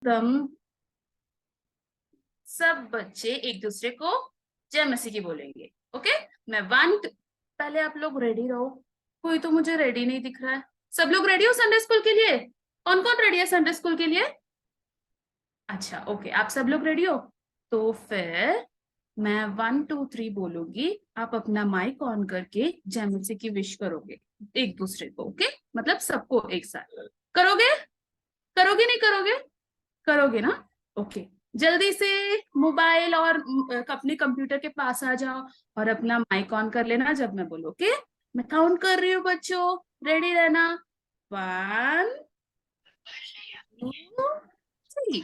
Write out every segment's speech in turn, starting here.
तुम सब बच्चे एक दूसरे को जय मसीह की बोलेंगे। ओके, मैं वन पहले आप लोग रेडी रहो। कोई तो मुझे रेडी नहीं दिख रहा है। सब लोग रेडी हो संडे स्कूल के लिए? कौन कौन रेडी है संडे स्कूल के लिए? अच्छा, ओके, आप सब लोग रेडी हो? तो फिर मैं 1 2 3 बोलूंगी, आप अपना माइक ऑन करके जय मसीह की विश करोगे एक दूसरे को। ओके, मतलब सबको एक साथ करोगे। करोगे नहीं करोगे? करोगे ना? ओके, जल्दी से मोबाइल और अपने कंप्यूटर के पास आ जाओ और अपना माइक ऑन कर लेना जब मैं बोलूं। ओके, मैं काउंट कर रही हूँ बच्चों, रेडी रहना। 1 2 3।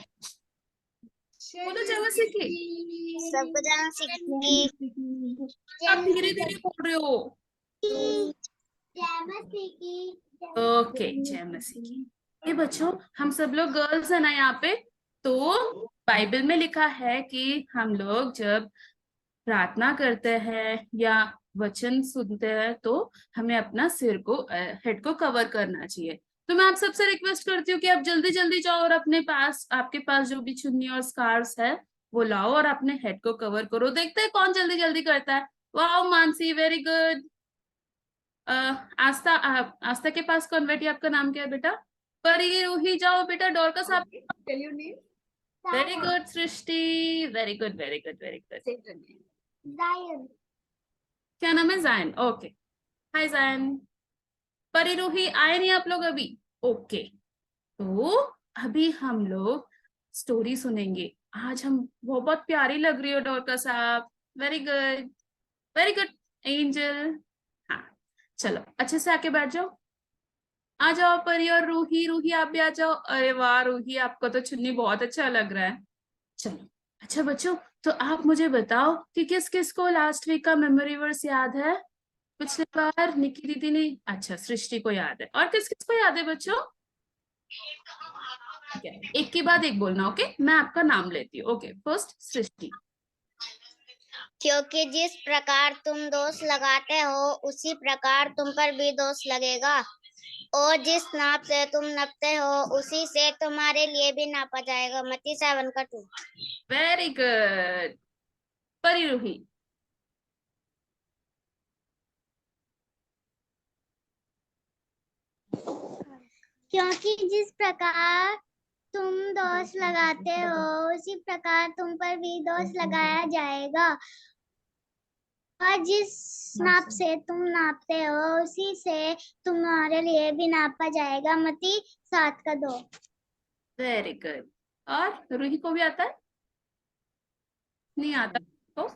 बोलो जय मसीह की। सबको जाना सीखी। आप धीरे धीरे बोल रहे हो। ओके, जय मसीह की। ये बच्चों, हम सब लोग गर्ल्स है ना यहाँ पे। तो बाइबल में लिखा है कि हम लोग जब प्रार्थना करते हैं या वचन सुनते हैं तो हमें अपना सिर को हेड को कवर करना चाहिए। तो मैं आप सबसे रिक्वेस्ट करती हूँ कि आप जल्दी जल्दी जाओ और अपने पास, आपके पास जो भी चुन्नी और स्कार्फ है वो लाओ और अपने हेड को कवर करो। देखते हैं कौन जल्दी जल्दी करता है। वाह मानसी, वेरी गुड। आस्था, आस्था के पास कौन बैठी? आपका नाम क्या है बेटा? परी, रूही, जाओ बेटा। डॉर्कस, आप? Very good Srishti, very good very good very good. क्या नाम है? जायन। ओके, हाय जायन। परी, रूही, आए नहीं आप लोग अभी? ओके, तो अभी हम लोग स्टोरी सुनेंगे। आज हम, वो बहुत प्यारी लग रही हो डॉर्कस आप। Very good very good. Angel, हाँ, चलो अच्छे से आके बैठ जाओ। आ जाओ परी और रूही। रूही आप भी आ जाओ। अरे वाह रूही, आपका तो चुन्नी बहुत अच्छा लग रहा है। चलो, अच्छा बच्चों, तो आप मुझे बताओ कि किस किस को लास्ट वीक का मेमोरी वर्स याद है? पिछली बार निकी दीदी ने, अच्छा सृष्टि को याद है। और किस किस को याद है बच्चों? ठीक है, एक के बाद एक बोलना। ओके, मैं आपका नाम लेती हूँ। ओके, फर्स्ट सृष्टि। क्योंकि जिस प्रकार तुम दोष लगाते हो उसी प्रकार तुम पर भी दोष लगेगा, और जिस नाप से तुम नपते हो उसी से तुम्हारे लिए भी नापा जाएगा। मत्ती 7:2। Very good. परी, रूही। क्योंकि जिस प्रकार तुम दोष लगाते हो उसी प्रकार तुम पर भी दोष लगाया जाएगा, और जिस नाप से तुम नापते हो उसी से तुम्हारे लिए भी नापा जाएगा। मत्ती 7:2। Very good. और रूही को भी आता है? नहीं आता तो?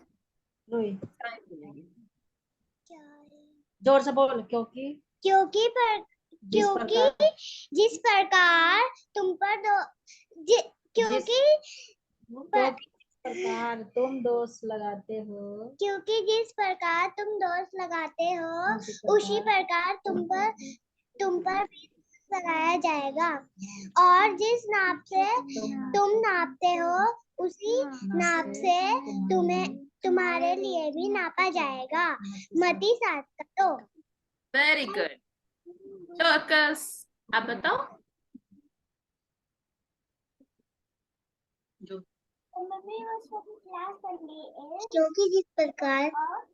रूही जोर से बोल। क्योंकि क्योंकि जिस प्रकार तुम पर क्योंकि प्रकार तुम दोष लगाते हो, क्योंकि जिस प्रकार तुम दोष लगाते हो उसी प्रकार तुम पर भी लगाया जाएगा, और जिस नाप से तुम नापते हो उसी नाप से तुम्हारे लिए भी नापा जाएगा। मत्ती 7:2। Very good. डॉर्कस, आप बताओ। जो क्योंकि जिस प्रकार आप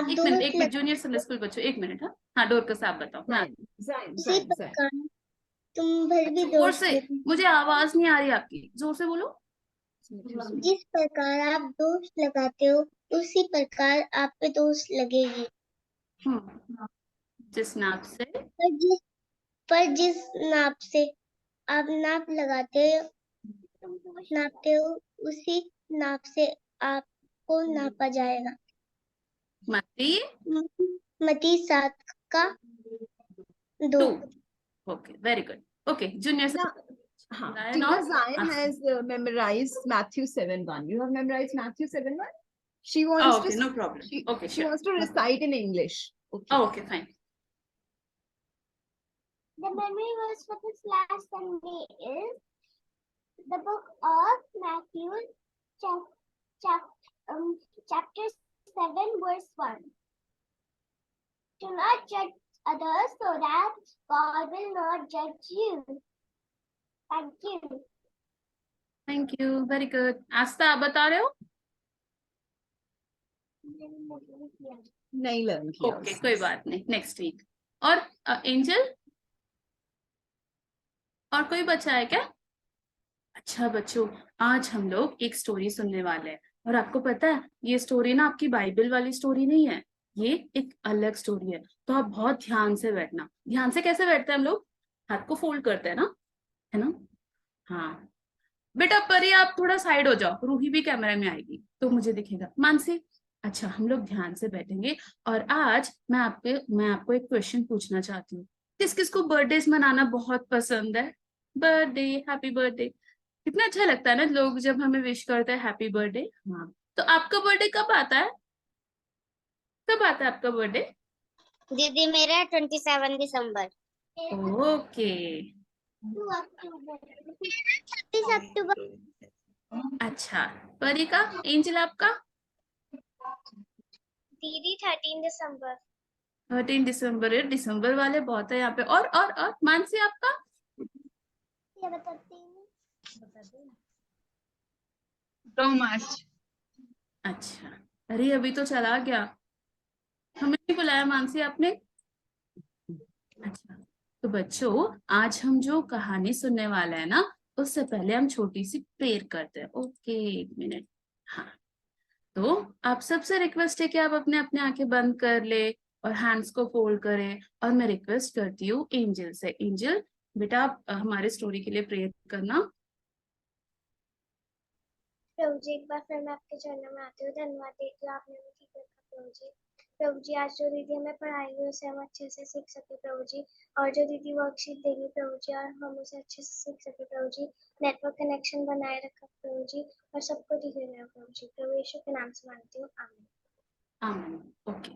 एक मिनट, एक मिनट, जूनियर संडे स्कूल बच्चों, एक मिनट। हाँ हाँ, डॉर्कस आप बताओ। हाँ, उसी प्रकार तुम पर भी जोर दोष से, मुझे आवाज नहीं आ रही आपकी, जोर से बोलो। जिस प्रकार आप दोष लगाते हो उसी प्रकार आप पे दोष लगेगी, जिस नाप से पर जिस नाप से आप नापते हो उसी नाप से आपको नापा जाएगा। मत्ती मत्ती 7:2। Okay, very good. Okay, junior Zayan has memorized Matthew 7:1. You have memorized Matthew 7:1? She Oh, wants okay, to no problem. Okay, she sure. wants to recite in English. Okay. Oh, okay, fine. The memory verse for this last Sunday is the book of Matthew, chapter 7, verse 1. Do not judge others so that God will not judge you. Thank you. Thank you, very good. Aastha आप बता रहे हो? नहीं learn किया okay, उसने। कोई बात नहीं, नेक्स्ट वीक। और एंजल, और कोई बच्चा है क्या? अच्छा बच्चों, आज हम लोग एक स्टोरी सुनने वाले हैं। और आपको पता है ये स्टोरी ना आपकी बाइबल वाली स्टोरी नहीं है, ये एक अलग स्टोरी है। तो आप बहुत ध्यान से बैठना। ध्यान से कैसे बैठते हैं हम लोग? हाथ को फोल्ड करते हैं ना, है ना? हाँ बेटा, परी आप थोड़ा साइड हो जाओ, रूही भी कैमरा में आएगी तो मुझे दिखेगा। मानसी, अच्छा हम लोग ध्यान से बैठेंगे। और आज मैं आपको एक क्वेश्चन पूछना चाहती हूँ। किस किस को बर्थडे मनाना बहुत पसंद है? बर्थडे, हैप्पी बर्थडे, कितना अच्छा लगता है ना लोग जब हमें विश करते हैं हैप्पी बर्थडे। हाँ, तो आपका बर्थडे कब आता है? कब आता है आपका बर्थडे? दीदी मेरा 27 दिसंबर। ओके, 26 अक्टूबर। अच्छा। परी का, एंजल आपका? दीदी 13 दिसंबर। 13 दिसंबर है, दिसंबर वाले बहुत है यहाँ पे। और मानसी आपका? ये बताती हूँ। मार्च। अच्छा, अरे अभी तो चला गया, हमें नहीं बुलाया मानसी आपने। अच्छा, तो बच्चों आज हम जो कहानी सुनने वाले हैं ना, उससे पहले हम छोटी सी प्रेयर करते हैं। ओके, एक मिनट। हाँ, तो आप सबसे रिक्वेस्ट है कि आप अपने अपने आंखें बंद कर ले और हैंड्स को फोल्ड करें। और मैं रिक्वेस्ट करती हूँ एंजल से। एंजल बेटा, आप हमारे स्टोरी के लिए प्रेयर करना। प्रभु जी, एक बार फिर मैं आपके चरणों में आती हूँ। धन्यवाद देती हूँ आपने मुझे ठीक रखा प्रभु जी। प्रभु जी, आज जो दीदी हमें पढ़ाएगी उसे हम अच्छे से सीख सके प्रभु जी। और जो दीदी वर्कशीट देगी प्रभु जी, और हम उसे अच्छे से सीख सके प्रभु जी। नेटवर्क कनेक्शन बनाए रखा प्रभु जी, और सबको ठीक रखा प्रभु जी। प्रभु यीशु के नाम से मांगती हूँ, आमीन। आमीन। ओके,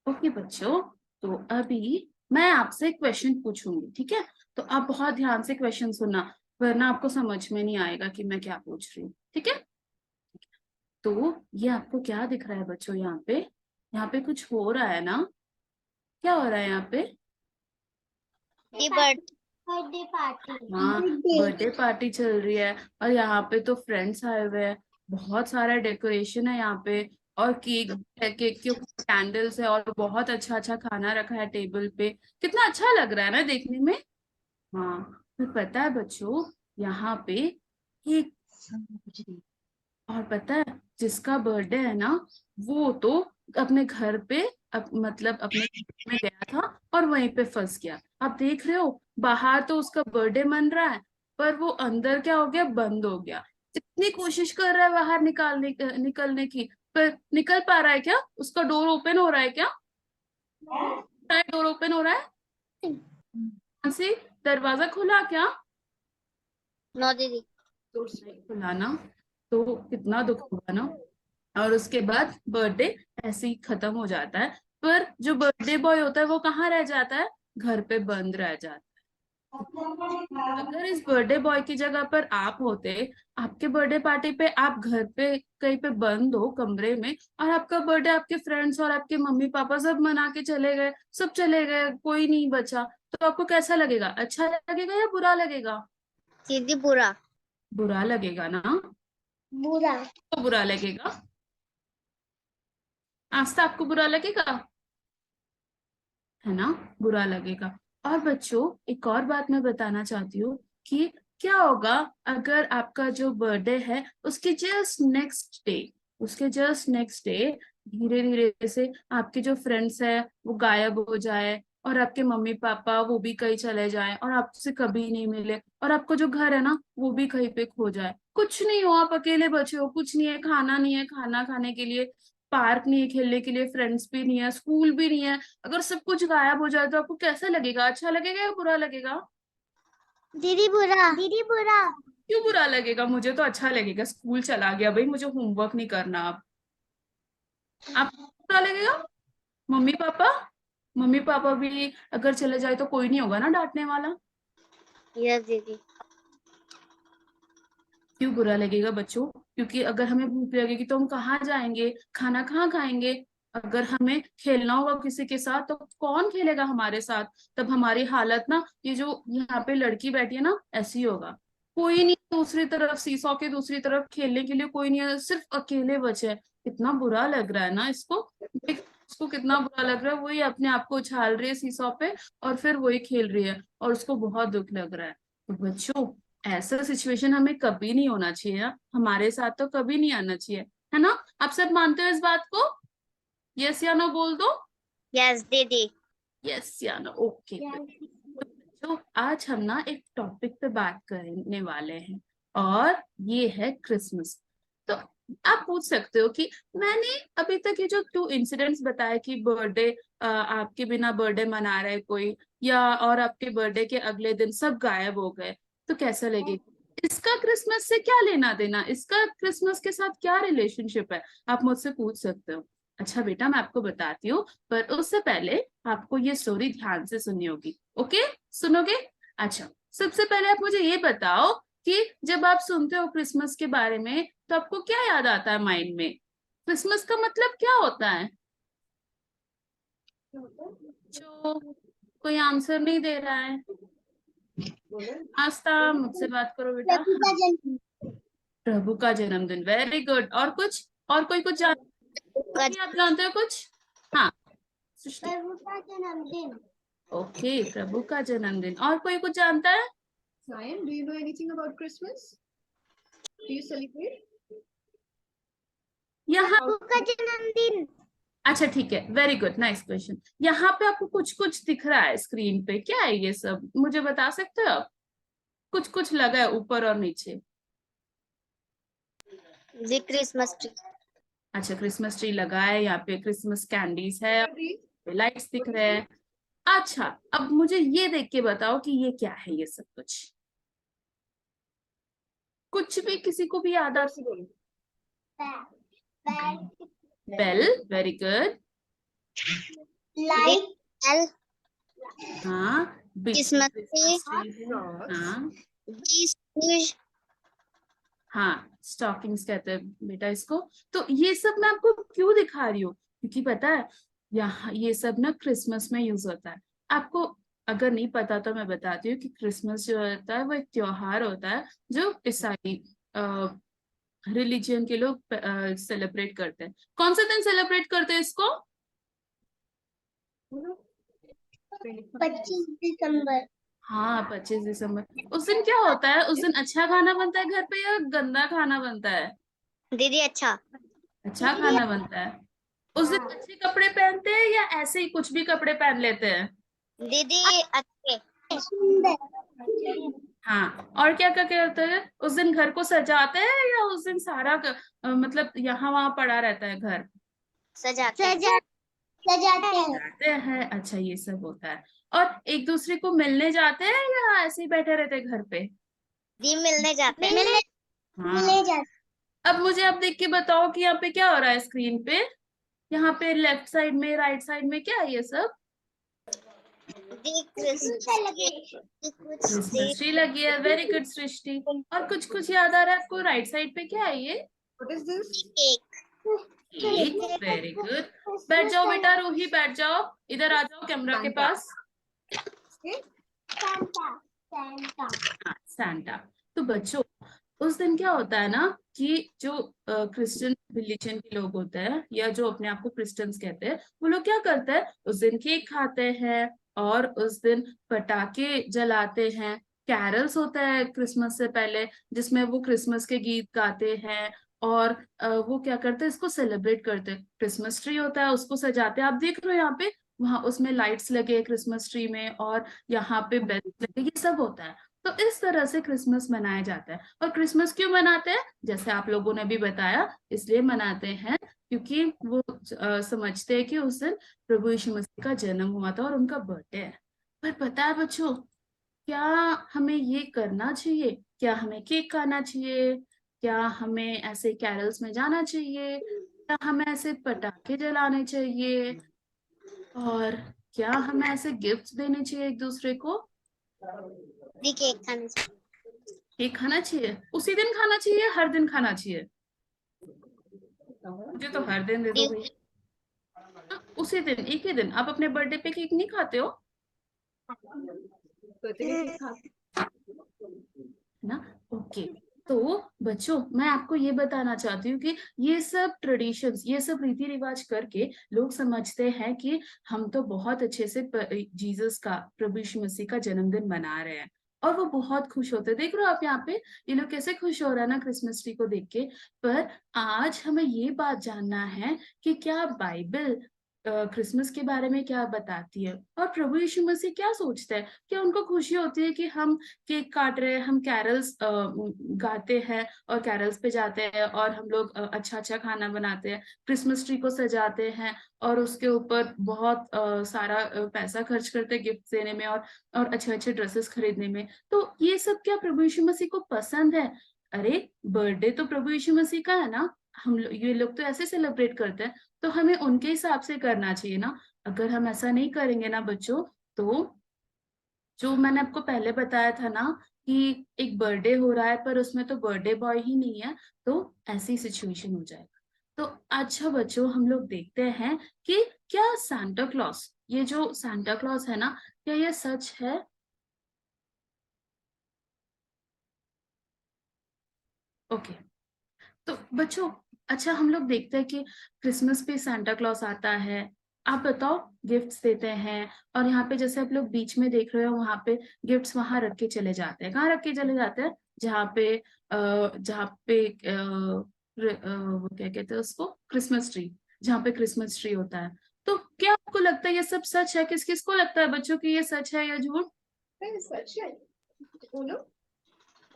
ओके बच्चों, तो अभी मैं आपसे क्वेश्चन पूछूंगी, ठीक है? तो आप बहुत ध्यान से क्वेश्चन सुनना, वरना आपको समझ में नहीं आएगा कि मैं क्या पूछ रही हूँ, ठीक है? तो ये आपको क्या दिख रहा है बच्चों? यहाँ पे कुछ हो रहा है ना? क्या हो रहा है यहाँ पे? Birthday party. हाँ, बर्थडे पार्टी चल रही है। और यहाँ पे तो फ्रेंड्स आए हुए हैं, बहुत सारा डेकोरेशन है यहाँ पे। और केक है, केक के ऊपर कैंडल्स है, और बहुत अच्छा अच्छा खाना रखा है टेबल पे। कितना अच्छा लग रहा है ना देखने में। हाँ, फिर पता है बच्चों, यहाँ पे एक, और पता है जिसका बर्थडे है ना, वो तो अपने घर पे मतलब अपने घर में गया था और वहीं पे फंस गया। आप देख रहे हो, बाहर तो उसका बर्थडे मन रहा है, पर वो अंदर क्या हो गया, बंद हो गया। इतनी कोशिश कर रहा है बाहर निकलने की, पर निकल पा रहा है क्या? उसका डोर ओपन हो रहा है क्या? डोर ओपन हो रहा है? कहाँ से? दरवाजा खुला क्या? नो दीदी। नहीं खुला ना, तो कितना दुख हुआ ना। और उसके बाद बर्थडे ऐसे ही खत्म हो जाता है। पर जो बर्थडे बॉय होता है वो कहाँ रह जाता है? घर पे बंद रह जाता है। अगर इस बर्थडे बॉय की जगह पर आप होते, आपके बर्थडे पार्टी पे आप घर पे कहीं पे बंद हो कमरे में, और आपका बर्थडे आपके फ्रेंड्स और आपके मम्मी पापा सब मना के चले गए, सब चले गए, कोई नहीं बचा, तो आपको कैसा लगेगा? अच्छा लगेगा या बुरा लगेगा? दीदी बुरा। बुरा लगेगा ना? बुरा। तो बुरा लगेगा। आस्था, आपको बुरा लगेगा, है ना? बुरा लगेगा। और बच्चों एक और बात मैं बताना चाहती हूँ कि क्या होगा अगर आपका जो बर्थडे है उसके जस्ट नेक्स्ट डे धीरे धीरे से आपके जो फ्रेंड्स है वो गायब हो जाए, और आपके मम्मी पापा वो भी कहीं चले जाएं और आपसे कभी नहीं मिले, और आपका जो घर है ना वो भी कहीं पे खो जाए। कुछ नहीं हो, आप अकेले बचे हो, कुछ नहीं है, खाना नहीं है खाना खाने के लिए, पार्क नहीं है खेलने के लिए, फ्रेंड्स भी नहीं है, स्कूल भी नहीं है। अगर सब कुछ गायब हो जाए तो आपको कैसा लगेगा? अच्छा लगेगा या बुरा लगेगा? दीदी बुरा। दीदी बुरा। क्यों बुरा लगेगा? मुझे तो अच्छा लगेगा, स्कूल चला गया भाई, मुझे होमवर्क नहीं करना अब। आपको बुरा लगेगा? मम्मी पापा, मम्मी पापा भी अगर चले जाए तो कोई नहीं होगा ना डांटने वाला? यस दीदी। क्यों बुरा लगेगा बच्चों? क्योंकि अगर हमें भूख लगेगी तो हम कहाँ जाएंगे, खाना कहाँ खाएंगे? अगर हमें खेलना होगा किसी के साथ तो कौन खेलेगा हमारे साथ? तब हमारी हालत ना, ये जो यहाँ पे लड़की बैठी है ना, ऐसी होगा। कोई नहीं दूसरी तरफ, सीसॉ के दूसरी तरफ खेलने के लिए कोई नहीं है, सिर्फ अकेले बचे हैं। कितना बुरा लग रहा है ना इसको, देख उसको कितना बुरा लग रहा है, वही अपने आप को उछाल रही है सीसॉ पे और फिर वही खेल रही है और उसको बहुत दुख लग रहा है। तो बच्चों, ऐसा सिचुएशन हमें कभी नहीं होना चाहिए ना, हमारे साथ तो कभी नहीं आना चाहिए, है ना? आप सब मानते हो इस बात को? यस या नो बोल दो। यस दीदी। यस या नो, ओके। तो आज हम ना एक टॉपिक पे बात करने वाले हैं और ये है क्रिसमस। तो आप पूछ सकते हो कि मैंने अभी तक ये जो 2 इंसिडेंट्स बताए कि बर्थडे, आपके बिना बर्थडे मना रहे कोई, या और आपके बर्थडे के अगले दिन सब गायब हो गए, तो कैसा लगेगा? इसका क्रिसमस से क्या लेना देना, इसका क्रिसमस के साथ क्या रिलेशनशिप है, आप मुझसे पूछ सकते हो। अच्छा बेटा, मैं आपको बताती हूँ, पर उससे पहले आपको ये स्टोरी ध्यान से सुननी होगी। ओके, सुनोगे? अच्छा, सबसे पहले आप मुझे ये बताओ कि जब आप सुनते हो क्रिसमस के बारे में तो आपको क्या याद आता है माइंड में? क्रिसमस का मतलब क्या होता है? जो कोई आंसर नहीं दे रहा है। आस्था, मुझसे बात करो बेटा। प्रभु का जन्म। प्रभु का जन्मदिन, वेरी गुड। और कुछ? और कोई कुछ आप जानते हो कुछ? हाँ सृष्टि। प्रभु का जन्मदिन। ओके, प्रभु का जन्मदिन। और कोई कुछ जानता है? Ryan, do you know anything about Christmas? Do you celebrate? यहाँ, प्रभु का जन्मदिन। अच्छा ठीक है, वेरी गुड, नाइस क्वेश्चन। यहाँ पे आपको कुछ कुछ दिख रहा है स्क्रीन पे, क्या है ये सब, मुझे बता सकते हो आप? कुछ कुछ लगा है ऊपर और नीचे। जी क्रिसमस ट्री। अच्छा, क्रिसमस ट्री लगा है, यहाँ पे क्रिसमस कैंडीज है, लाइट्स दिख रहे हैं। अच्छा, अब मुझे ये देख के बताओ कि ये क्या है ये सब कुछ, कुछ भी किसी को भी याद आता? Bell, very good. लाइट। हाँ, क्रिसमस ट्री। हाँ बीज। हाँ, स्टॉकिंग्स कहते हैं बेटा इसको। तो ये सब मैं आपको क्यों दिखा रही हूँ, क्योंकि पता है यहाँ ये सब ना क्रिसमस में यूज होता है। आपको अगर नहीं पता तो मैं बताती हूँ कि क्रिसमस जो होता है वो एक त्योहार होता है जो ईसाई रिलीजन के लोग सेलिब्रेट करते हैं। कौन सा दिन सेलिब्रेट करते हैं इसको? 25 दिसंबर। हाँ, 25 दिसंबर। उस दिन क्या होता है? उस दिन अच्छा खाना बनता है घर पे या गंदा खाना बनता है? दीदी अच्छा। अच्छा खाना बनता है। उस दिन अच्छे कपड़े पहनते हैं या ऐसे ही कुछ भी कपड़े पहन लेते हैं? दीदी अच्छे। सुंदर। हाँ, और क्या क्या करते हैं उस दिन? घर को सजाते हैं या उस दिन सारा मतलब यहाँ वहां पड़ा रहता है घर? सजाते सजाते हैं। सजाते हैं, अच्छा ये सब होता है। और एक दूसरे को मिलने जाते हैं या ऐसे ही बैठे रहते हैं घर पे? दी मिलने जाते हैं। हाँ। अब मुझे आप देख के बताओ कि यहाँ पे क्या हो रहा है स्क्रीन पे, यहाँ पे लेफ्ट साइड में राइट साइड में क्या है ये सब? दी क्रिसमस क्रिसमस ट्री लगी है, वेरी गुड सृष्टि। और कुछ कुछ याद आ रहा है आपको? राइट साइड पे क्या है ये? What is this? Cake, very good. बैठ जाओ बेटा, रूही बैठ जाओ, इधर आ जाओ कैमरा के पास। Okay. हाँ, सैंटा। तो बच्चों, उस दिन क्या होता है ना कि जो क्रिश्चियन रिलीजन के लोग होते हैं या जो अपने आप को क्रिश्चियंस कहते हैं, वो लोग क्या करते हैं? उस दिन केक खाते हैं और उस दिन पटाखे जलाते हैं। कैरल्स होता है क्रिसमस से पहले जिसमें वो क्रिसमस के गीत गाते हैं और वो क्या करते हैं, इसको सेलिब्रेट करते हैं। क्रिसमस ट्री होता है, उसको सजाते हैं। आप देख रहे हो यहाँ पे, वहां उसमें लाइट्स लगे हैं क्रिसमस ट्री में, और यहाँ पे बेल्स लगे, ये सब होता है। तो इस तरह से क्रिसमस मनाया जाता है। और क्रिसमस क्यों मनाते हैं? जैसे आप लोगों ने भी बताया, इसलिए मनाते हैं क्योंकि वो समझते हैं कि उस दिन प्रभु यीशु मसीह का जन्म हुआ था और उनका बर्थडे है। पर पता है बच्चों, क्या हमें ये करना चाहिए? क्या हमें केक खाना चाहिए? क्या हमें ऐसे कैरल्स में जाना चाहिए? क्या हमें ऐसे पटाखे जलाने चाहिए? और क्या हमें ऐसे गिफ्ट्स देने चाहिए एक दूसरे को? दी केक खाने से। केक खाना चाहिए? उसी दिन खाना चाहिए, हर दिन खाना चाहिए? मुझे तो हर दिन दे दो भाई। हाँ, उसी दिन, एक ही दिन। आप अपने बर्थडे पे केक नहीं खाते हो? है ना। ओके, तो बच्चों मैं आपको ये बताना चाहती हूँ कि ये सब ट्रेडिशंस, ये सब रीति रिवाज करके लोग समझते हैं कि हम तो बहुत अच्छे से जीसस का, प्रभु यीशु मसीह का जन्मदिन मना रहे हैं, और वो बहुत खुश होते हैं। देख रहे हो आप यहाँ पे, ये लोग कैसे खुश हो रहा है ना क्रिसमस ट्री को देख के। पर आज हमें ये बात जानना है कि क्या बाइबल क्रिसमस के बारे में क्या बताती है, और प्रभु यीशु मसीह क्या सोचते हैं। क्या उनको खुशी होती है कि हम केक काट रहे हैं, हम कैरल्स गाते हैं और कैरल्स पे जाते हैं, और हम लोग अच्छा अच्छा खाना बनाते हैं, क्रिसमस ट्री को सजाते हैं, और उसके ऊपर बहुत सारा पैसा खर्च करते हैं गिफ्ट देने में, और अच्छे अच्छे ड्रेसेस खरीदने में। तो ये सब क्या प्रभु यीशु मसीह को पसंद है? अरे बर्थडे तो प्रभु यीशु मसीह का है ना, ये लोग तो ऐसे सेलिब्रेट करते हैं, तो हमें उनके हिसाब से करना चाहिए ना। अगर हम ऐसा नहीं करेंगे ना बच्चों, तो जो मैंने आपको पहले बताया था ना कि एक बर्थडे हो रहा है पर उसमें तो बर्थडे बॉय ही नहीं है, तो ऐसी सिचुएशन हो जाएगा। तो अच्छा बच्चों, हम लोग देखते हैं कि क्या सांता क्लॉस, ये जो सांता क्लॉस है ना, क्या ये सच है? ओके, तो बच्चों अच्छा हम लोग देखते हैं कि क्रिसमस पे सांता क्लॉस आता है, आप बताओ, गिफ्ट्स देते हैं, और यहाँ पे जैसे आप लोग बीच में देख रहे हो, वहां पे गिफ्ट्स वहां रख के चले जाते हैं। कहाँ रख के चले जाते हैं? जहाँ पे वो क्या कहते हैं उसको, क्रिसमस ट्री, जहाँ पे क्रिसमस ट्री होता है। तो क्या आपको लगता है ये सब सच है? किस किस को लगता है बच्चों की ये सच है या झूठ? सच है, बोलो।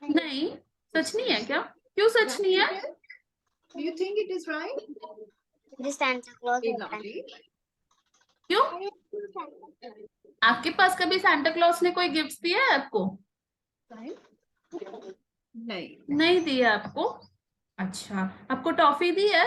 नहीं, सच नहीं है क्या? क्यों सच नहीं है? Do you think it is right? The Santa Claus Hey, होता है। lovely. क्यों? आपके पास कभी सांता क्लॉस ने कोई गिफ्ट दिया है आपको? नहीं, नहीं दिया आपको? अच्छा, आपको टॉफी दी है?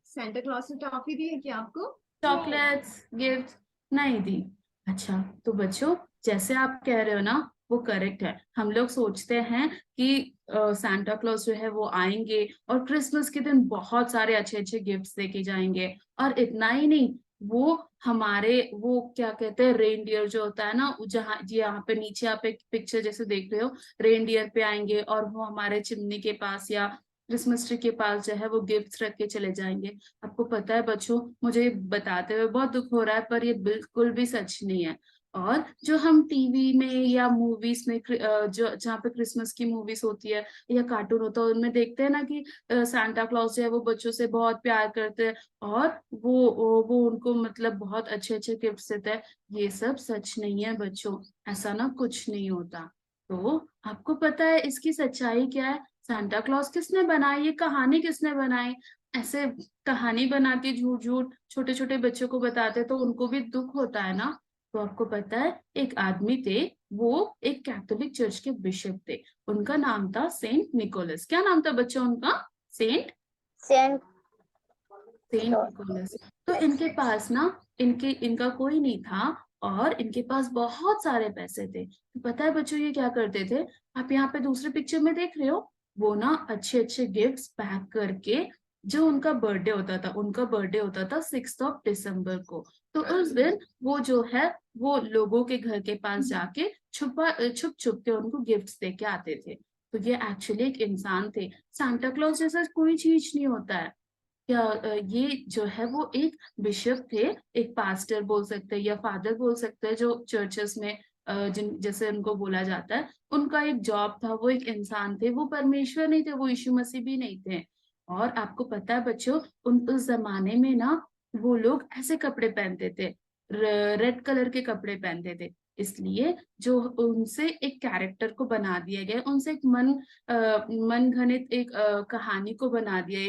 सेंटा क्लॉस ने टॉफी दी है क्या आपको? चॉकलेट्स, गिफ्ट नहीं दी? अच्छा, तो बच्चों जैसे आप कह रहे हो ना, वो करेक्ट है। हम लोग सोचते हैं कि सांता क्लॉस जो है वो आएंगे और क्रिसमस के दिन बहुत सारे अच्छे अच्छे गिफ्ट्स देके जाएंगे, और इतना ही नहीं, वो हमारे वो क्या कहते हैं, रेनडियर जो होता है ना, जहाँ जी यहाँ पे नीचे आप एक पिक्चर जैसे देख रहे हो, रेनडियर पे आएंगे और वो हमारे चिमनी के पास या क्रिसमस ट्री के पास जो है वो गिफ्ट्स रख के चले जाएंगे। आपको पता है बच्चों, मुझे ये बताते हुए बहुत दुख हो रहा है, पर ये बिल्कुल भी सच नहीं है। और जो हम टीवी में या मूवीज में जो जहाँ पे क्रिसमस की मूवीज होती है या कार्टून होता है, उनमें देखते हैं ना कि सांता क्लॉज जो है वो बच्चों से बहुत प्यार करते हैं, और वो उनको मतलब बहुत अच्छे अच्छे गिफ्ट देते हैं। ये सब सच नहीं है बच्चों, ऐसा ना कुछ नहीं होता। तो आपको पता है इसकी सच्चाई क्या है? सांता क्लॉज किसने बनाई, ये कहानी किसने बनाई? ऐसे कहानी बना के झूठ झूठ छोटे छोटे बच्चों को बताते तो उनको भी दुख होता है ना। तो आपको पता है एक आदमी थे, वो एक कैथोलिक चर्च के बिशप थे, उनका नाम था सेंट निकोलस। क्या नाम था बच्चों उनका? Saint Saint Saint Nicholas. तो इनके पास ना, इनका कोई नहीं था, और इनके पास बहुत सारे पैसे थे। तो पता है बच्चों ये क्या करते थे? आप यहाँ पे दूसरे पिक्चर में देख रहे हो, वो ना अच्छे अच्छे गिफ्ट्स पैक करके, जो उनका बर्थडे होता था, उनका बर्थडे होता था 6 दिसंबर को, तो उस दिन वो जो है वो लोगों के घर के पास जाके छुप छुप के उनको गिफ्ट्स दे के आते थे। तो ये एक्चुअली एक इंसान थे, सांता क्लॉज जैसा कोई चीज नहीं होता है। ये जो है वो एक बिशप थे, एक पास्टर बोल सकते हैं या फादर बोल सकते हैं, जो चर्चेस में जिन जैसे उनको बोला जाता है, उनका एक जॉब था, वो एक इंसान थे, वो परमेश्वर नहीं थे, वो यीशु मसीह भी नहीं थे। और आपको पता है बच्चों, उस जमाने में ना वो लोग ऐसे कपड़े पहनते थे, रेड कलर के कपड़े पहनते थे, इसलिए जो उनसे एक कैरेक्टर को बना दिया गया, उनसे एक मन घनित एक कहानी को बना दिया,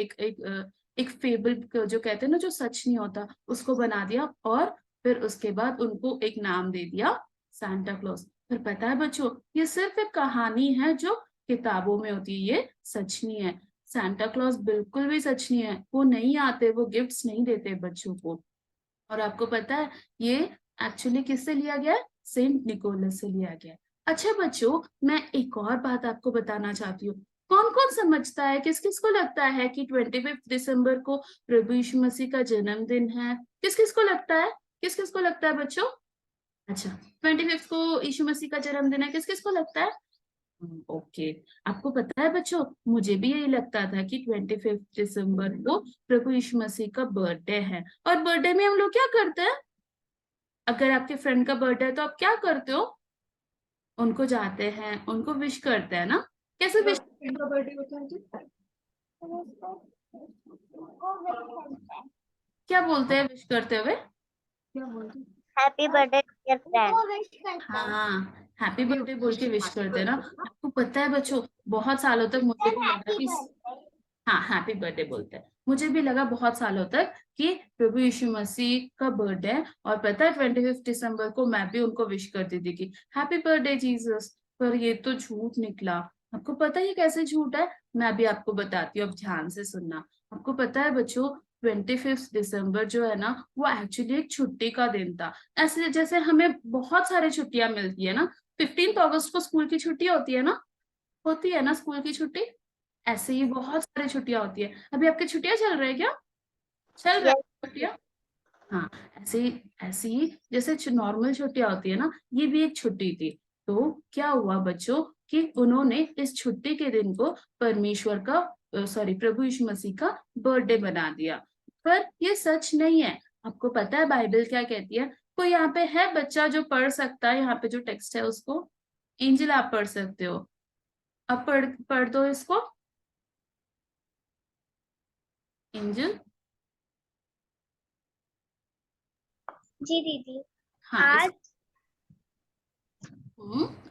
एक फेबल जो कहते हैं ना, जो सच नहीं होता, उसको बना दिया, और फिर उसके बाद उनको एक नाम दे दिया, सांता क्लॉज। फिर पता है बच्चों, ये सिर्फ एक कहानी है जो किताबों में होती है, ये सच नहीं है। सांता क्लॉज बिल्कुल भी सच नहीं है, वो नहीं आते, वो गिफ्ट्स नहीं देते बच्चों को। और आपको पता है ये एक्चुअली किससे लिया गया है? सेंट निकोलस से लिया गया है। अच्छा बच्चों, मैं एक और बात आपको बताना चाहती हूँ। कौन कौन समझता है, किस किस को लगता है कि 25 दिसंबर को प्रभु यीशु मसीह का जन्मदिन है? किस किस को लगता है? किस किस को लगता है बच्चों? अच्छा, 25 को यीशु मसीह का जन्मदिन है, किस किस को लगता है? ओके। आपको पता है बच्चों, मुझे भी यही लगता था कि 25 दिसंबर को प्रभु यीशु मसीह का बर्थडे है। और बर्थडे में हम लोग क्या करते हैं? अगर आपके फ्रेंड का बर्थडे है तो आप क्या करते हो? उनको जाते हैं, उनको विश करते हैं ना? कैसे विश? इनका बर्थडे होता है तो क्या बोलते हैं विश करते हुए? क्या बोलते हैं? Happy birthday dear friend. हाँ, हैप्पी बर्थडे बोल के विश करते हैं ना। आपको पता है बच्चों, बहुत सालों तक मुझे भी लगा कि हाँ, हैप्पी बर्थडे बोलते हैं। मुझे भी लगा बहुत सालों तक कि प्रभु यीशु मसीह का बर्थडे है, और पता है 25 दिसंबर को मैं भी उनको विश करती थी कि हैप्पी बर्थडे जीसस। पर ये तो झूठ निकला। आपको पता है ये कैसे झूठ है? मैं भी आपको बताती हूँ, अब ध्यान से सुनना। आपको पता है बच्चों, 25 दिसंबर जो है ना, वो एक्चुअली एक छुट्टी का दिन था। ऐसे जैसे हमें बहुत सारी छुट्टियां मिलती है ना, 15 अगस्त को स्कूल की छुट्टी होती है ना स्कूल की छुट्टी। ऐसे ही बहुत सारी छुट्टियां होती है। अभी आपकी छुट्टियां चल रही है क्या? चल रहा यस। है छुट्टियां? हाँ। ऐसे ही जैसे नॉर्मल छुट्टियां होती है ना, ये भी एक छुट्टी थी। तो क्या हुआ बच्चों कि उन्होंने इस छुट्टी के दिन को परमेश्वर का, सॉरी, प्रभु यीशु मसीह का बर्थडे बना दिया। पर ये सच नहीं है। आपको पता है बाइबल क्या कहती है? कोई यहाँ पे है बच्चा जो पढ़ सकता है यहाँ पे जो टेक्स्ट है उसको? एंजल, आप पढ़ सकते हो। अब पढ़ पढ़ दो इसको, एंजल। जी दीदी। हाँ आज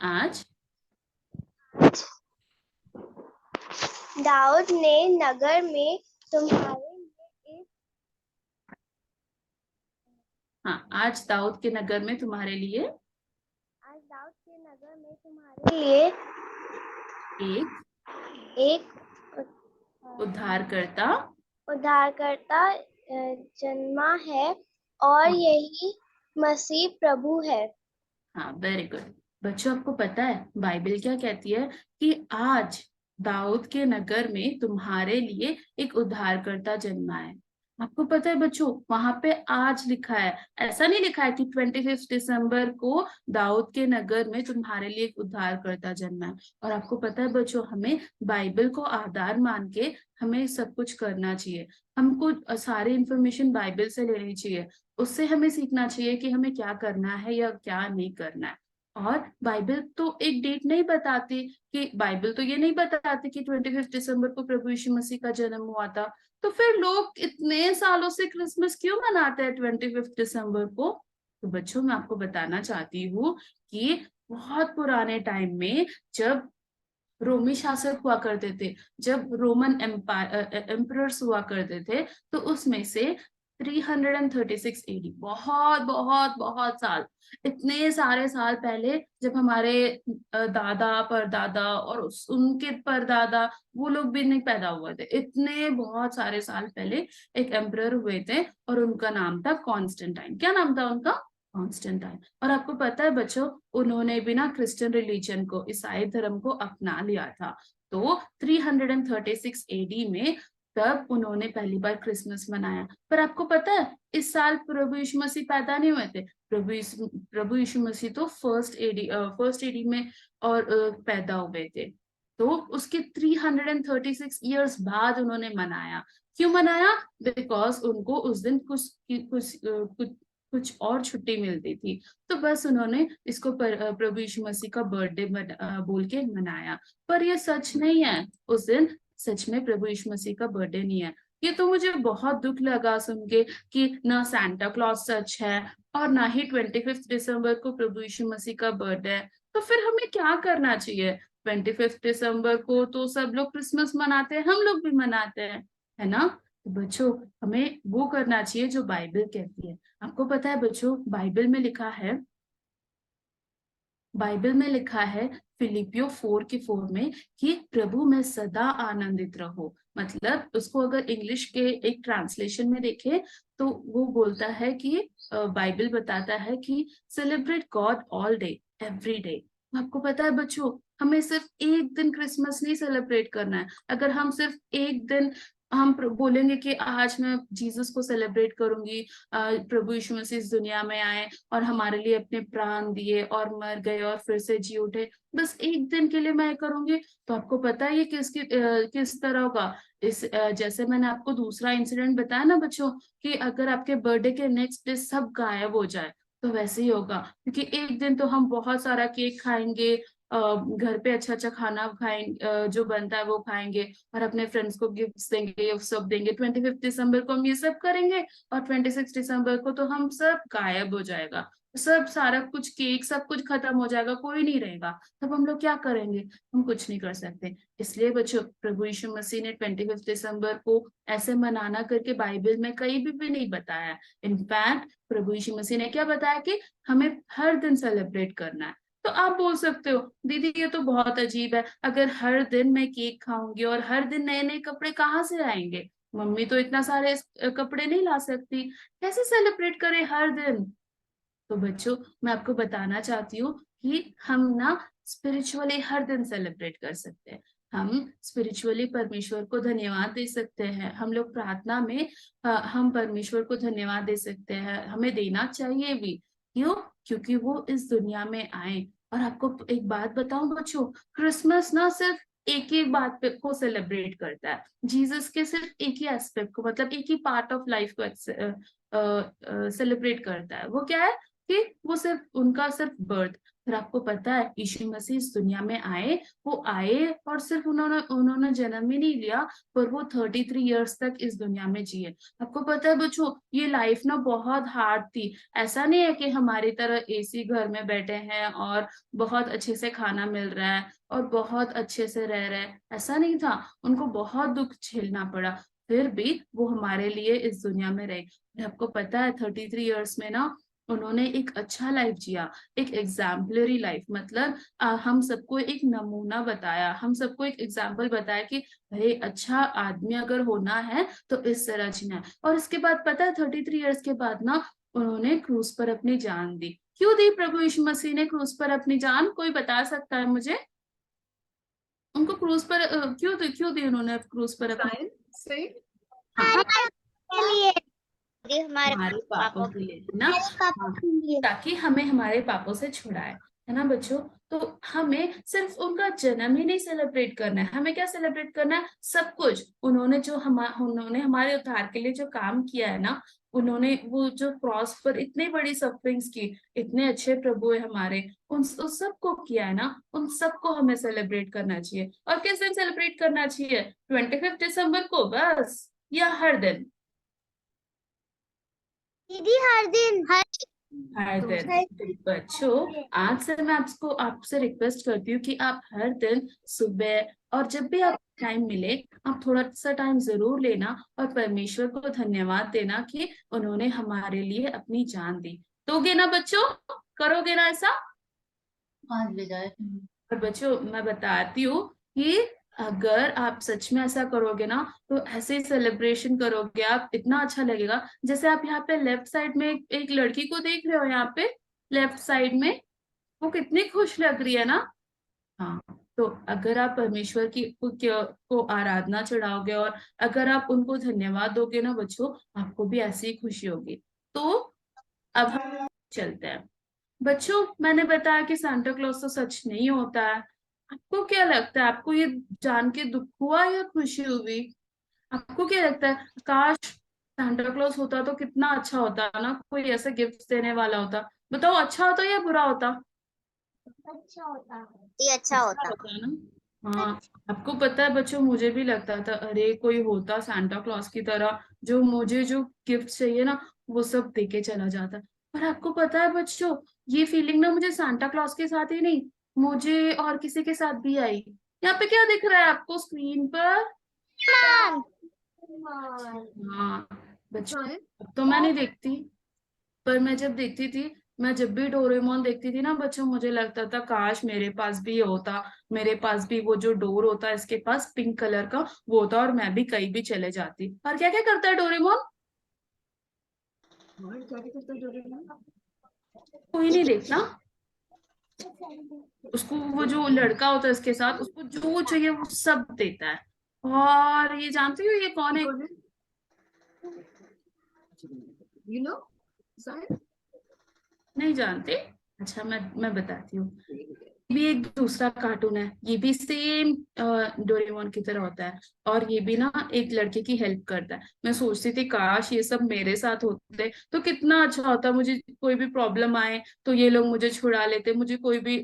आज दाऊद ने नगर में तुम्हारे लिए हाँ, आज दाऊद के नगर में तुम्हारे लिए एक एक उद्धारकर्ता उद्धारकर्ता जन्मा है, और यही मसीह प्रभु है। हाँ, वेरी गुड। बच्चों, आपको पता है बाइबल क्या कहती है? कि आज दाऊद के नगर में तुम्हारे लिए एक उद्धारकर्ता जन्मा है। आपको पता है बच्चों, वहां पे आज लिखा है, ऐसा नहीं लिखा है कि 25 दिसंबर को दाऊद के नगर में तुम्हारे लिए एक उद्धारकर्ता जन्मा है। और आपको पता है बच्चों, हमें बाइबल को आधार मान के हमें सब कुछ करना चाहिए। हमको सारी इंफॉर्मेशन बाइबल से लेनी चाहिए। उससे हमें सीखना चाहिए कि हमें क्या करना है या क्या नहीं करना है। और बाइबल तो एक डेट नहीं बताती, कि बाइबल तो ये नहीं बताती कि 25 दिसंबर को प्रभु यीशु मसीह का जन्म हुआ था। तो फिर लोग इतने सालों से क्रिसमस क्यों मनाते हैं 25 दिसंबर को? तो बच्चों, मैं आपको बताना चाहती हूँ कि बहुत पुराने टाइम में, जब रोमी शासक हुआ करते थे, जब रोमन एम्पायर एम्परर्स हुआ करते थे, तो उसमें से 336 एडी, बहुत बहुत बहुत साल, इतने सारे साल पहले, जब हमारे दादा परदादा और उनके परदादा, वो लोग भी नहीं पैदा हुए थे, इतने बहुत सारे साल पहले एक एम्परर हुए थे, और उनका नाम था कॉन्स्टेंटाइन। क्या नाम था उनका? कॉन्स्टेंटाइन। और आपको पता है बच्चों, उन्होंने भी ना क्रिश्चियन रिलीजन को, ईसाई धर्म को अपना लिया था। तो 336 एडी में तब उन्होंने पहली बार क्रिसमस मनाया। पर आपको पता है, इस साल प्रभु यीशु मसीह पैदा नहीं हुए थे। प्रभु यीशु मसीह तो फर्स्ट एडी में और पैदा हुए थे। तो उसके 336 इयर्स बाद उन्होंने मनाया। क्यों मनाया? बिकॉज उनको उस दिन कुछ और छुट्टी मिलती थी। तो बस उन्होंने इसको प्रभु यीशु मसीह का बर्थडे बोल के मनाया। पर ये सच नहीं है। उस दिन सच में प्रभु यीशु मसीह का बर्थडे नहीं है। ये तो मुझे बहुत दुख लगा सुन के कि ना सांता क्लॉज सच है, और ना ही 25 दिसंबर को प्रभु यीशु मसीह का बर्थडे है। तो फिर हमें क्या करना चाहिए? 25 दिसंबर को तो सब लोग क्रिसमस मनाते हैं, हम लोग भी मनाते हैं, है ना? तो बच्चों, हमें वो करना चाहिए जो बाइबल कहती है। आपको पता है बच्चों, बाइबल में लिखा है फिलिपियो 4:4 में कि प्रभु में सदा आनंदित रहो। मतलब उसको अगर इंग्लिश के एक ट्रांसलेशन में देखें तो वो बोलता है कि बाइबल बताता है कि celebrate God all day every day. आपको पता है बच्चों, हमें सिर्फ एक दिन क्रिसमस नहीं सेलिब्रेट करना है। अगर हम सिर्फ एक दिन हम बोलेंगे कि आज मैं जीसस को सेलिब्रेट करूंगी, प्रभु यीशु मसीह इस दुनिया में आए और हमारे लिए अपने प्राण दिए और मर गए और फिर से जी उठे, बस एक दिन के लिए मैं करूंगी। तो आपको पता है ये किस तरह होगा। जैसे मैंने आपको दूसरा इंसिडेंट बताया ना बच्चों, कि अगर आपके बर्थडे के नेक्स्ट डे सब गायब हो जाए, तो वैसे ही होगा। क्योंकि एक दिन तो हम बहुत सारा केक खाएंगे, घर पे अच्छा अच्छा खाना खाएंगे, जो बनता है वो खाएंगे, और अपने फ्रेंड्स को गिफ्ट्स देंगे, ये सब देंगे। 25 दिसंबर को हम ये सब करेंगे, और 26 दिसंबर को तो हम सब गायब हो जाएगा। सब सारा कुछ केक सब कुछ खत्म हो जाएगा, कोई नहीं रहेगा। तब हम लोग क्या करेंगे? हम कुछ नहीं कर सकते। इसलिए बच्चों, प्रभु यीशु मसीह ने 25 दिसंबर को ऐसे मनाना करके बाइबल में कहीं भी नहीं बताया। इनफैक्ट प्रभु यीशु मसीह ने क्या बताया कि हमें हर दिन सेलिब्रेट करना है। तो आप बोल सकते हो, दीदी ये तो बहुत अजीब है, अगर हर दिन मैं केक खाऊंगी और हर दिन नए नए कपड़े कहाँ से आएंगे? मम्मी तो इतना सारे कपड़े नहीं ला सकती, कैसे सेलिब्रेट करें हर दिन? तो बच्चों, मैं आपको बताना चाहती हूँ कि हम ना स्पिरिचुअली हर दिन सेलिब्रेट कर सकते हैं। हम स्पिरिचुअली परमेश्वर को धन्यवाद दे सकते हैं। हम लोग प्रार्थना में हम परमेश्वर को धन्यवाद दे सकते हैं, हमें देना चाहिए भी। क्यों? क्योंकि वो इस दुनिया में आए। और आपको एक बात बताऊं बच्चों, क्रिसमस ना सिर्फ एक ही बात पे को सेलिब्रेट करता है। जीसस के सिर्फ एक ही एस्पेक्ट को, मतलब एक ही पार्ट ऑफ लाइफ को सेलिब्रेट करता है। वो क्या है? कि वो सिर्फ उनका सिर्फ बर्थ। फिर आपको पता है यीशु मसीह इस दुनिया में आए, वो आए और सिर्फ उन्होंने उन्होंने जन्म ही नहीं लिया, पर वो 33 इयर्स तक इस दुनिया में जिए। आपको पता है बच्चों, ये लाइफ ना बहुत हार्ड थी। ऐसा नहीं है कि हमारी तरह एसी घर में बैठे हैं और बहुत अच्छे से खाना मिल रहा है और बहुत अच्छे से रह रहे हैं, ऐसा नहीं था। उनको बहुत दुख झेलना पड़ा, फिर भी वो हमारे लिए इस दुनिया में रहे। आपको पता है 33 इयर्स में ना उन्होंने एक अच्छा लाइफ जिया, एक एग्जाम्पलरी लाइफ। मतलब हम सबको एक नमूना बताया, हम सबको एक एग्जाम्पल बताया कि भाई अच्छा आदमी अगर होना है तो इस तरह जीना है। और इसके बाद पता है 33 इयर्स के बाद ना उन्होंने क्रूस पर अपनी जान दी। क्यों दी प्रभु यीशु मसीह ने क्रूस पर अपनी जान? कोई बता सकता है मुझे? उनको क्रूस पर क्यों दी उन्होंने क्रूस पर अपनी? Science say हाँ, के लिए हमारे हमारे पापों के लिए, है ना? पापा हाँ, के लिए। ताकि हमें हमारे पापों से छुड़ाए, है ना बच्चों? तो हमें सिर्फ उनका जन्म ही नहीं सेलिब्रेट करना है, हमें क्या सेलिब्रेट करना है? सब कुछ उन्होंने उन्होंने हमारे उद्धार के लिए जो काम किया है ना, उन्होंने वो जो क्रॉस पर इतनी बड़ी सफरिंग्स की, इतने अच्छे प्रभु है हमारे, उन सबको किया है ना, उन सबको हमें सेलिब्रेट करना चाहिए। और किस दिन सेलिब्रेट करना चाहिए? 25 दिसंबर को बस, या हर दिन? दीदी हर दिन हर दिन। बच्चों, आज से मैं आपसे रिक्वेस्ट करती हूँ कि आप हर दिन सुबह और जब भी आप टाइम मिले, आप थोड़ा सा टाइम जरूर लेना और परमेश्वर को धन्यवाद देना कि उन्होंने हमारे लिए अपनी जान दी। दोगे ना बच्चों? करोगे ना ऐसा? 5 बजे आए। और बच्चों, मैं बताती हूँ कि अगर आप सच में ऐसा करोगे ना, तो ऐसे ही सेलिब्रेशन करोगे आप, इतना अच्छा लगेगा। जैसे आप यहाँ पे लेफ्ट साइड में एक लड़की को देख रहे हो, यहाँ पे लेफ्ट साइड में, वो कितनी खुश लग रही है ना? हाँ। तो अगर आप परमेश्वर को आराधना चढ़ाओगे और अगर आप उनको धन्यवाद दोगे ना बच्चों, आपको भी ऐसी ही खुशी होगी। तो अब हम चलते हैं। बच्चों, मैंने बताया कि सांता क्लॉज तो सच नहीं होता है। आपको क्या लगता है? आपको ये जान के दुख हुआ या खुशी हुई? आपको क्या लगता है? काश सांता क्लॉज होता तो कितना अच्छा होता ना, कोई ऐसा गिफ्ट देने वाला होता। बताओ, अच्छा होता या बुरा होता? अच्छा होता, ये अच्छा अच्छा होता। होता है ना? हाँ। आपको पता है बच्चों, मुझे भी लगता था अरे कोई होता सांता क्लॉज की तरह, जो मुझे जो गिफ्ट चाहिए ना वो सब देके चला जाता। पर आपको पता है बच्चों, ये फीलिंग ना मुझे सांता क्लॉज के साथ ही नहीं, मुझे और किसी के साथ भी आई। यहाँ पे क्या दिख रहा है आपको स्क्रीन पर? हाँ बच्चों, science. अब तो मैं नहीं देखती, पर मैं जब देखती थी, मैं जब भी डोरेमोन देखती थी ना बच्चों, मुझे लगता था काश मेरे पास भी ये होता। मेरे पास भी वो जो डोर होता है, इसके पास पिंक कलर का वो होता, और मैं भी कहीं भी चले जाती। और क्या क्या करता है डोरेमोन? और क्या करता है डोरेमोन? कोई नहीं देखता उसको, वो जो लड़का होता है इसके साथ, उसको जो चाहिए वो सब देता है। और ये जानती हो ये कौन है? You know, Zain? नहीं जानते? अच्छा, मैं बताती हूँ। ये भी एक दूसरा कार्टून है, ये भी सेम डोरेमोन की तरह होता है। और ये भी ना एक लड़के की हेल्प करता है। मैं सोचती थी काश ये सब मेरे साथ होते तो कितना अच्छा होता। मुझे कोई भी प्रॉब्लम आए तो ये लोग मुझे छुड़ा लेते, मुझे कोई भी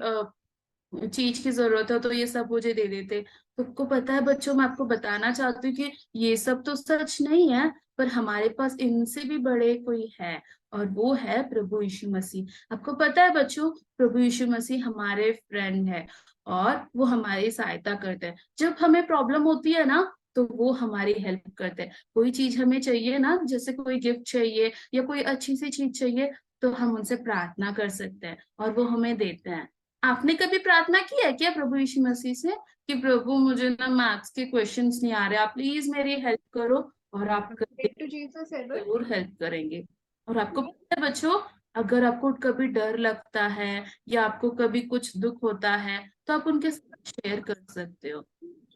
चीज की जरूरत हो तो ये सब मुझे दे देते। तुमको पता है बच्चों, मैं आपको बताना चाहती हूँ कि ये सब तो सच नहीं है, पर हमारे पास इनसे भी बड़े कोई है, और वो है प्रभु यीशु मसीह। आपको पता है बच्चों, प्रभु यीशु मसीह हमारे फ्रेंड है, और वो हमारी सहायता करते हैं। जब हमें प्रॉब्लम होती है ना, तो वो हमारी हेल्प करते हैं। कोई चीज हमें चाहिए ना, जैसे कोई गिफ्ट चाहिए या कोई अच्छी सी चीज चाहिए, तो हम उनसे प्रार्थना कर सकते हैं और वो हमें देते हैं। आपने कभी प्रार्थना की है क्या प्रभु यीशु मसीह से कि प्रभु मुझे ना मैथ्स के क्वेश्चंस नहीं आ रहे, आप प्लीज मेरी हेल्प करो? और आप Pray to Jesus, Edward. जरूर हेल्प करेंगे। और आपको पता है बच्चों, अगर आपको कभी डर लगता है या आपको कभी कुछ दुख होता है, तो आप उनके साथ शेयर कर सकते हो।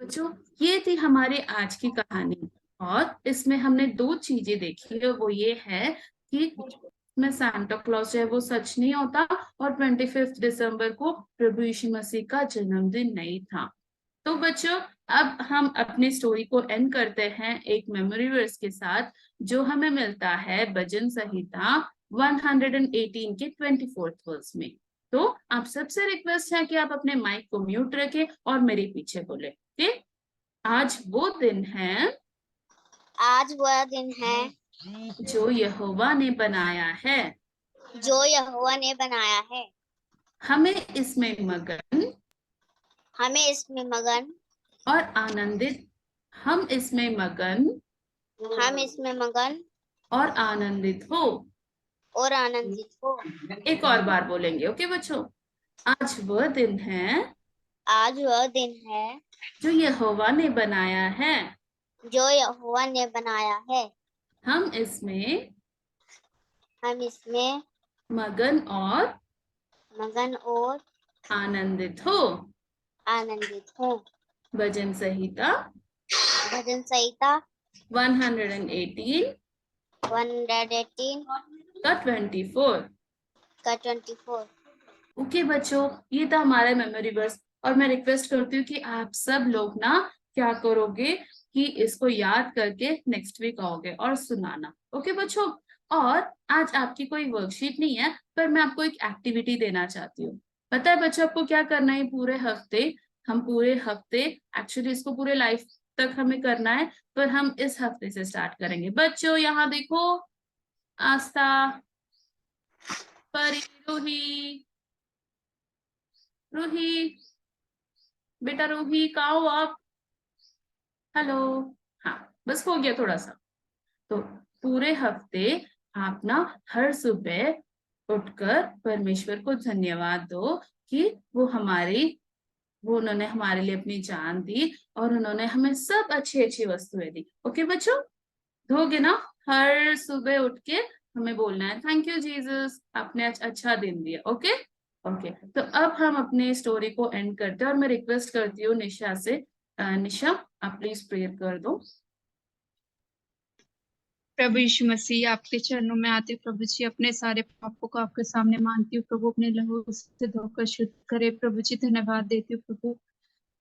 बच्चों, ये थी हमारी आज की कहानी। और इसमें हमने दो चीजें देखी है, वो ये है कि में सांता क्लॉज जो है वो सच नहीं होता, और 25 दिसंबर को प्रभु यीशु मसीह का जन्मदिन नहीं था। तो बच्चों, अब हम अपनी स्टोरी को एंड करते हैं एक मेमोरी वर्स के साथ, जो हमें मिलता है भजन संहिता 118 के 24th वर्स में। तो आप सबसे रिक्वेस्ट है कि आप अपने माइक को म्यूट रखें और मेरे पीछे बोले कि आज वो दिन है आज वह दिन है जो यहोवा ने बनाया है, जो यहोवा ने बनाया है। हमें इसमें मगन हमें इसमें मगन और आनंदित हम इसमें मगन हम इसमें मगन और आनंदित हो। और आनंदित हो। एक और बार बोलेंगे, ओके बच्चों? आज वह दिन है आज वह दिन है जो यहोवा ने बनाया है, जो यहोवा ने बनाया है। हम इसमें हम इसमें मगन और मगन और आनंदित हो। आनंदित हो। भजन संहिता भजन संहिता 118 118 का 24। का 24। ओके बच्चों, ये था हमारा मेमोरी वर्स। और मैं रिक्वेस्ट करती हूँ कि आप सब लोग ना क्या करोगे कि इसको याद करके नेक्स्ट वीक आओगे और सुनाना, ओके बच्चों? और आज आपकी कोई वर्कशीट नहीं है, पर मैं आपको एक एक्टिविटी देना चाहती हूँ। पता है बच्चों आपको क्या करना है पूरे हफ्ते? हम पूरे हफ्ते, एक्चुअली इसको पूरे लाइफ तक हमें करना है, पर हम इस हफ्ते से स्टार्ट करेंगे। बच्चों यहाँ देखो, आस्था, परी, रूही, रूही, बेटा रूही कहाँ हो आप? हेलो। हाँ, बस हो गया थोड़ा सा। तो पूरे हफ्ते आप ना हर सुबह उठकर परमेश्वर को धन्यवाद दो कि वो उन्होंने हमारे लिए अपनी जान दी और उन्होंने हमें सब अच्छी अच्छी वस्तुएं दी। ओके बच्चों, धोगे ना? हर सुबह उठ के हमें बोलना है थैंक यू जीसस, आपने आज अच्छा दिन दिया। ओके ओके, तो अब हम अपनी स्टोरी को एंड करते हैं और मैं रिक्वेस्ट करती हूँ निशा से। निशा, आप प्लीज प्रेयर कर दो। प्रभु यीशु मसीह, आपके चरणों में आते प्रभु जी, अपने सारे पापों को आपके सामने मानती हूँ प्रभु, अपने लहू से धोकर शुद्ध करे प्रभु जी। धन्यवाद देती हूँ प्रभु,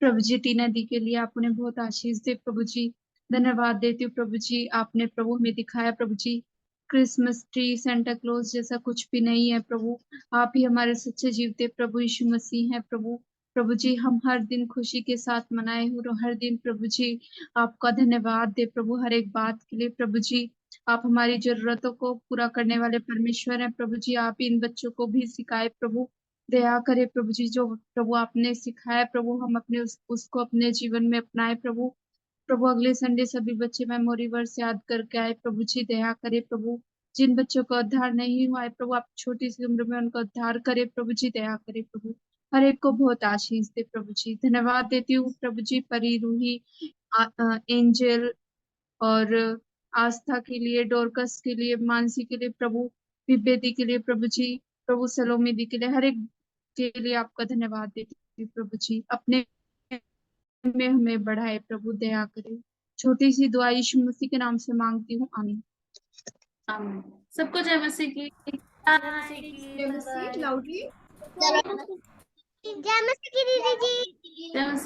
प्रभु जी तीना दी के लिए आप उन्हें बहुत आशीष दे प्रभु जी। धन्यवाद देती हूँ प्रभु जी, आपने प्रभु में दिखाया प्रभु जी क्रिसमस ट्री सेंटा क्लॉज जैसा कुछ भी नहीं है प्रभु, आप ही हमारे सच्चे जीवते प्रभु यीशु मसीह हैं प्रभु। प्रभु जी हम हर दिन खुशी के साथ मनाए और हर दिन प्रभु जी आपका धन्यवाद दे प्रभु, हर एक बात के लिए प्रभु जी। आप हमारी जरूरतों को पूरा करने वाले परमेश्वर हैं प्रभु जी। आप इन बच्चों को भी सिखाए प्रभु, दया करे प्रभु जी। जो प्रभु आपने सिखाया प्रभु, हम अपने उसको अपने जीवन में अपनाए प्रभु। प्रभु अगले संडे सभी बच्चे मेमोरी वर्स याद करके आए प्रभु जी, दया करे प्रभु। जिन बच्चों का उद्धार नहीं हुआ है प्रभु, आप छोटी सी उम्र में उनका उद्धार करे प्रभु जी, दया करे प्रभु। हर एक को बहुत आशीष दे प्रभु जी। धन्यवाद देती हूँ प्रभु जी परी, रूही, एंजल और आस्था के लिए, डोरकस के लिए, मानसी के लिए प्रभु, विभेदी के लिए प्रभु जी, प्रभु सलोमी दी के लिए, हर एक के लिए आपका धन्यवाद देती हूँ प्रभु जी। अपने में हमें बढ़ाए, प्रभु दया करे। छोटी सी दुआ यीशु मसीह के नाम से मांगती हूँ, आमीन। आमीन। सबको जय मसीह की। Jai Masih, loudly. जय मसीह की दीदी जी। जय मसीह।